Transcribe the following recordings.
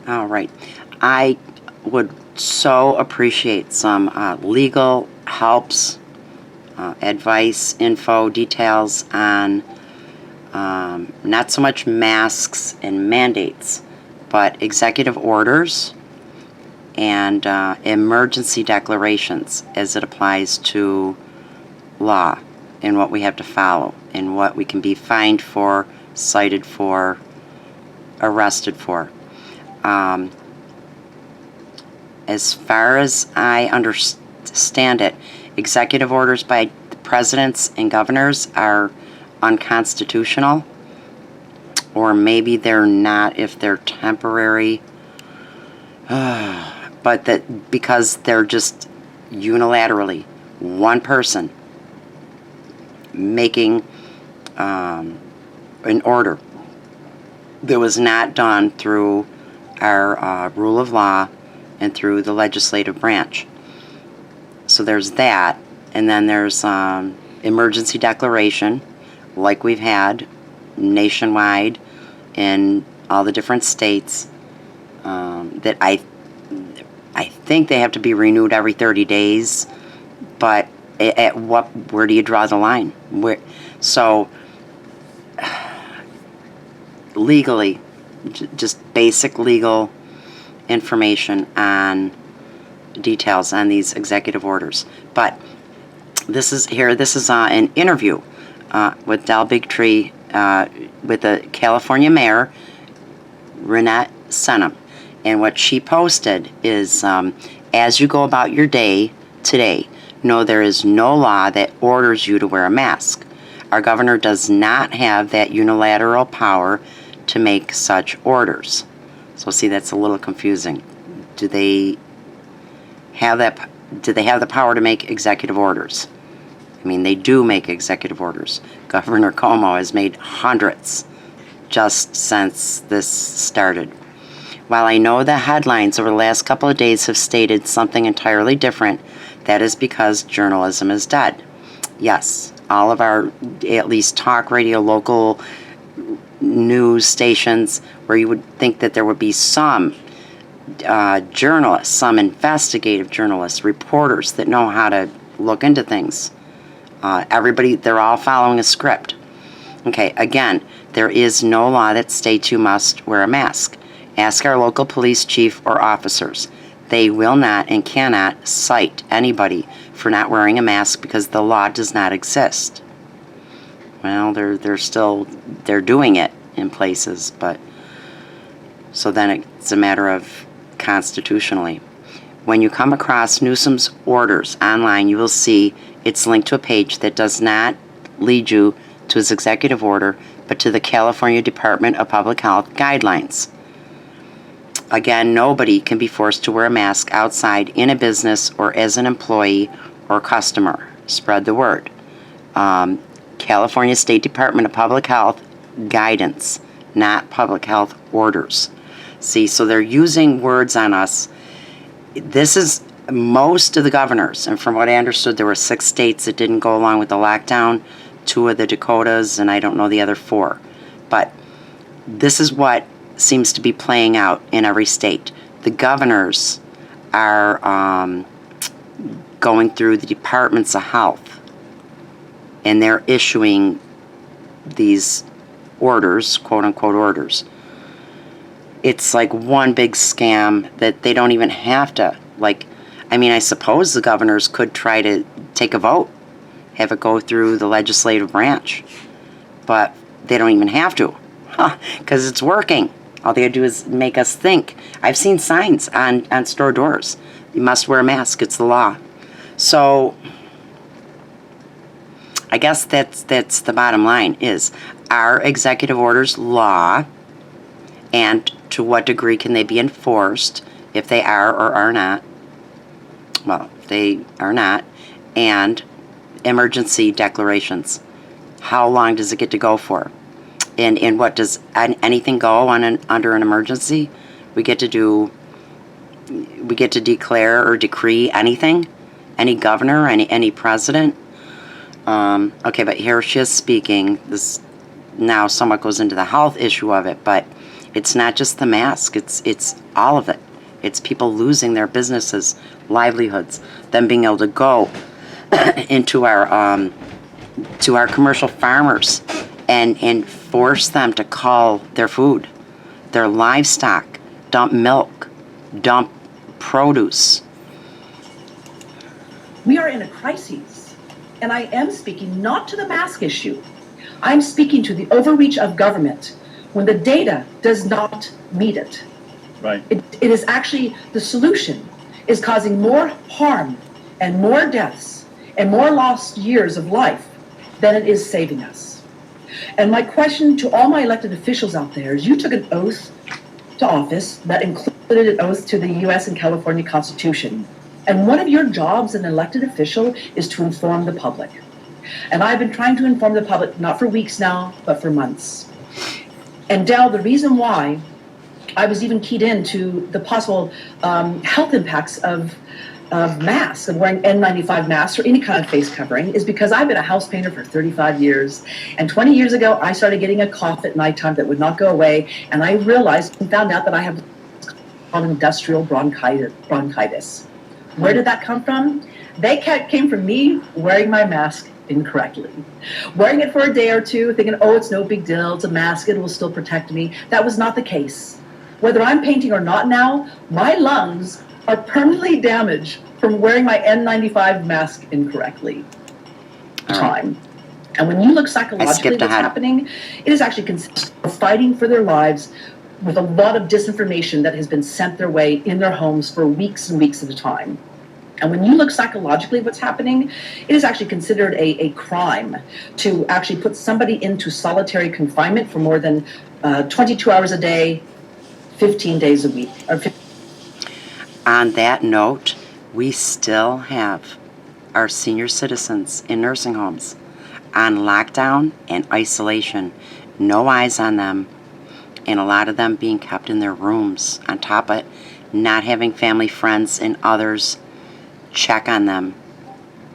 All right. I would so appreciate some legal helps, advice, info, details on not so much masks and mandates, but executive orders and emergency declarations as it applies to law and what we have to follow and what we can be fined for, cited for, arrested for. As far as I understand it, executive orders by the presidents and governors are unconstitutional, or maybe they're not if they're temporary, but that because they're just unilaterally one person making an order that was not done through our rule of law and through the legislative branch. So there's that, and then there's emergency declaration, like we've had nationwide in all the different states. That I think they have to be renewed every 30 days, but where do you draw the line? So legally, just basic legal information on details on these executive orders. But this is an interview with Del Bigtree with the California mayor, Renette Senum. And what she posted is, as you go about your day today, know there is no law that orders you to wear a mask. Our governor does not have that unilateral power to make such orders. So see, that's a little confusing. Do they have the power to make executive orders? I mean, they do make executive orders. Governor Cuomo has made hundreds just since this started. While I know the headlines over the last couple of days have stated something entirely different, that is because journalism is dead. Yes, all of our, at least talk radio, local news stations, where you would think that there would be some journalists, some investigative journalists, reporters that know how to look into things. Everybody, they're all following a script. Okay, again, there is no law that states you must wear a mask. Ask our local police chief or officers. They will not and cannot cite anybody for not wearing a mask because the law does not exist. Well, they're doing it in places, but so then it's a matter of constitutionally. When you come across Newsom's orders online, you will see it's linked to a page that does not lead you to his executive order, but to the California Department of Public Health guidelines. Again, nobody can be forced to wear a mask outside in a business or as an employee or customer. Spread the word. California State Department of Public Health guidance, not public health orders. See, so they're using words on us. This is most of the governors, and from what I understood, there were 6 states that didn't go along with the lockdown, 2 of the Dakotas, and I don't know the other 4. But this is what seems to be playing out in every state. The governors are going through the departments of health, and they're issuing these orders, quote-unquote orders. It's like one big scam that they don't even have to, I suppose the governors could try to take a vote, have it go through the legislative branch, but they don't even have to, because it's working. All they do is make us think. I've seen signs on store doors. You must wear a mask. It's the law. So I guess that's the bottom line is, are executive orders law, and to what degree can they be enforced if they are or are not? Well, if they are not. And emergency declarations. How long does it get to go for? And what does anything go under an emergency? We get to declare or decree anything, any governor, any president. Okay, but here she is speaking. This now somewhat goes into the health issue of it, but It's not just the mask, it's all of it. It's people losing their businesses, livelihoods, them being able to go into our commercial farmers and force them to cull their food, their livestock, dump milk, dump produce. We are in a crisis, and I am speaking not to the mask issue. I'm speaking to the overreach of government when the data does not meet it. Right. It is actually, the solution is causing more harm and more deaths and more lost years of life than it is saving us. And my question to all my elected officials out there is, you took an oath to office that included an oath to the U.S. and California Constitution. And one of your jobs as an elected official is to inform the public. And I've been trying to inform the public, not for weeks now, but for months. And Dell, the reason why I was even keyed into the possible health impacts of masks and wearing N95 masks or any kind of face covering is because I've been a house painter for 35 years. And 20 years ago, I started getting a cough at nighttime that would not go away. And I realized and found out that I have called industrial bronchitis. Where did that come from? They came from me wearing my mask incorrectly. Wearing it for a day or two, thinking, oh, it's no big deal, it's a mask, it will still protect me. That was not the case. Whether I'm painting or not now, my lungs are permanently damaged from wearing my N95 mask incorrectly. Time. And when you look psychologically what's happening, it is actually fighting for their lives with a lot of disinformation that has been sent their way in their homes for weeks and weeks at a time. And when you look psychologically what's happening, it is actually considered a crime to actually put somebody into solitary confinement for more than 22 hours a day, 15 days a week. On that note, we still have our senior citizens in nursing homes on lockdown and isolation, no eyes on them, and a lot of them being kept in their rooms. On top of it, not having family, friends, and others check on them,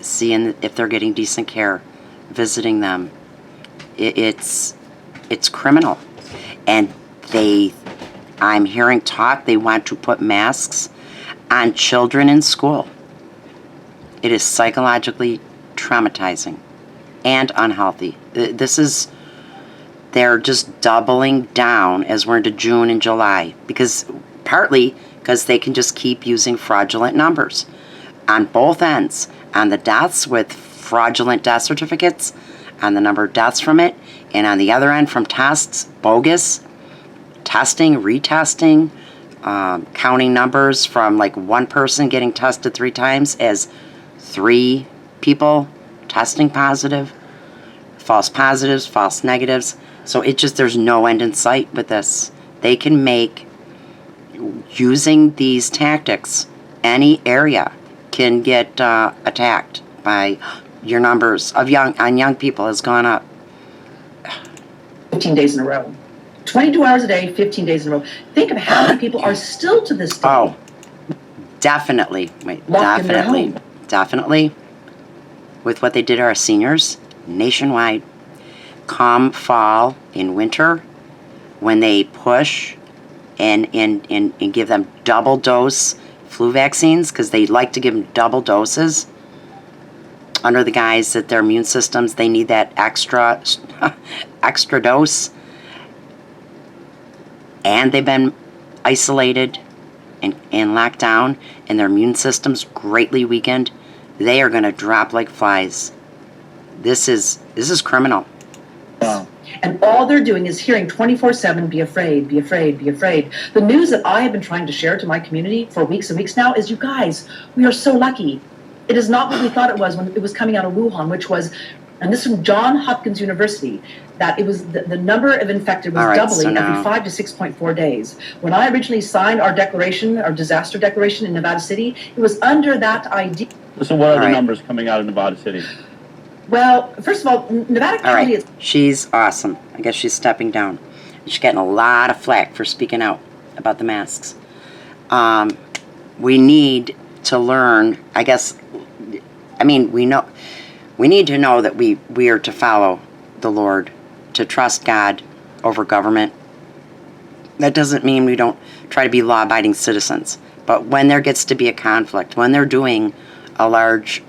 seeing if they're getting decent care, visiting them. It's criminal. And I'm hearing talk, they want to put masks on children in school. It is psychologically traumatizing and unhealthy. They're just doubling down as we're into June and July, partly because they can just keep using fraudulent numbers on both ends, on the deaths with fraudulent death certificates, on the number of deaths from it, and on the other end from tests, bogus testing, retesting, counting numbers from like one person getting tested 3 times as 3 people testing positive, false positives, false negatives. So there's no end in sight with this. They can make, using these tactics, any area can get attacked by your numbers of young people has gone up. 15 days in a row. 22 hours a day, 15 days in a row. Think of how many people are still to this day. Oh, definitely. Definitely. With what they did to our seniors nationwide. Come fall and winter, when they push and give them double dose flu vaccines, because they like to give them double doses under the guise that their immune systems, they need that extra dose. And they've been isolated and locked down, and their immune system's greatly weakened. They are going to drop like flies. This is criminal. Wow. And all they're doing is hearing 24/7, be afraid, be afraid, be afraid. The news that I have been trying to share to my community for weeks and weeks now is, you guys, we are so lucky. It is not what we thought it was when it was coming out of Wuhan, which was, and this from Johns Hopkins University, that it was the number of infected was doubling every 5 to 6.4 days. When I originally signed our declaration, our disaster declaration in Nevada City, it was under that idea. So what are the numbers coming out of Nevada City? Well, first of all, Nevada County is... She's awesome. I guess she's stepping down. She's getting a lot of flack for speaking out about the masks. We need to learn, I guess, we need to know that we are to follow the Lord, to trust God over government, That doesn't mean we don't try to be law-abiding citizens. But when there gets to be a conflict, when they're doing a large,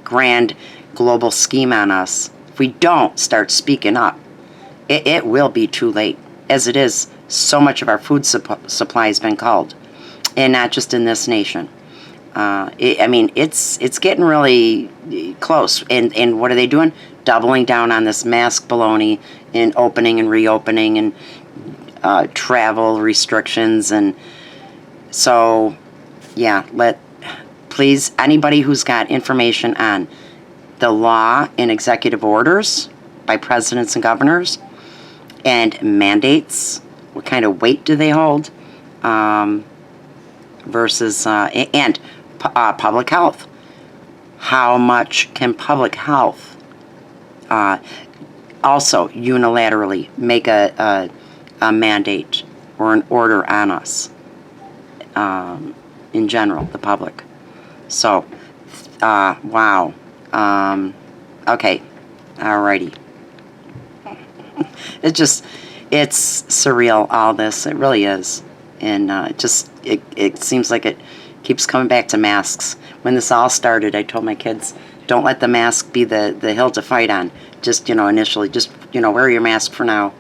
grand, global scheme on us, if we don't start speaking up, it will be too late. As it is, so much of our food supply has been culled, and not just in this nation. It's getting really close. And what are they doing? Doubling down on this mask baloney and opening and reopening and travel restrictions. And so, yeah, please, anybody who's got information on the law and executive orders by presidents and governors and mandates, what kind of weight do they hold, versus, and public health. How much can public health also unilaterally make a mandate or an order on us, in general, the public? So, wow. Okay, alrighty. It's surreal, all this. It really is. And it seems like it keeps coming back to masks. When this all started, I told my kids, don't let the mask be the hill to fight on. Just, initially, just, wear your mask for now.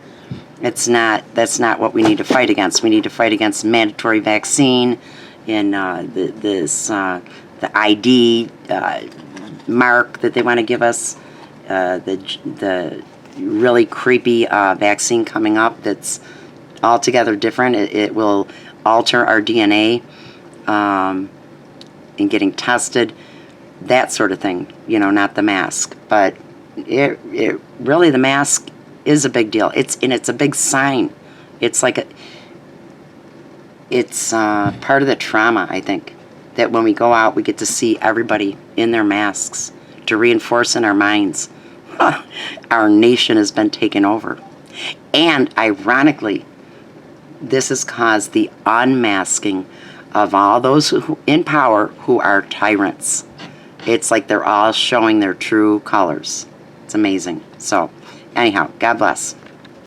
That's not what we need to fight against. We need to fight against mandatory vaccine and the ID mark that they want to give us, the really creepy vaccine coming up that's altogether different. It will alter our DNA in getting tested, that sort of thing, not the mask. But it really, the mask is a big deal. It's a big sign. It's like it's part of the trauma, I think, that when we go out, we get to see everybody in their masks to reinforce in our minds, our nation has been taken over. And ironically, this has caused the unmasking of all those in power who are tyrants. It's like they're all showing their true colors. It's amazing. So, anyhow, God bless.